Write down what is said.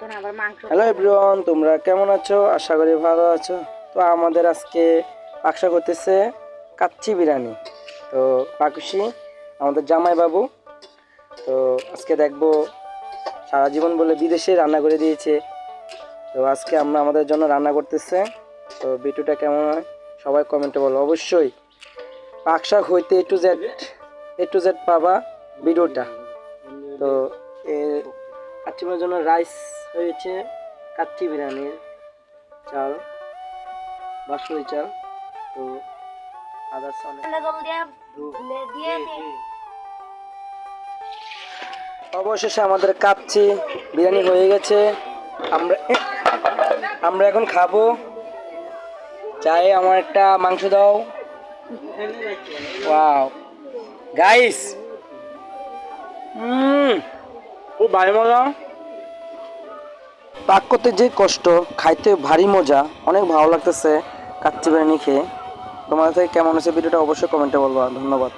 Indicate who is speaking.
Speaker 1: Hello everyone, তোমরা কেমন আছো? আশা করি ভালো আছো। তো আমাদের আজকে পাকশা করতেছে কাচ্চি বিরিয়ানি। তো পাকুশি আমাদের জামাই বাবু। তো আজকে দেখবো সারা জীবন বলে বিদেশে রান্না করে দিয়েছে, তো আজকে আমরা আমাদের জন্য রান্না করতেছে। তো ভিডিওটা কেমন হয় সবাই কমেন্টে বলো অবশ্যই। পাকশাক হইতে এ টু জেড পাবা ভিডিওটা। তো কাচ্চি বিরিয়ানির জন্য রাইস হয়েছে কাচ্চি বিরিয়ানির চাল, বাসমতি চাল। তো আদার্স অবশেষে আমাদের কাচ্চি বিরিয়ানি হয়ে গেছে। আমরা আমরা এখন খাবো। চাই আমার একটা মাংস দাও। ওয়াও গাইস, খুব ভালো মজা। পাক করতে যে কষ্ট, খাইতে ভারী মজা। অনেক ভালো লাগতেছে কাচ্চি বিরিয়ানি খেয়ে। তোমাদের থেকে কেমন হচ্ছে ভিডিওটা অবশ্যই কমেন্টে বলবা। ধন্যবাদ।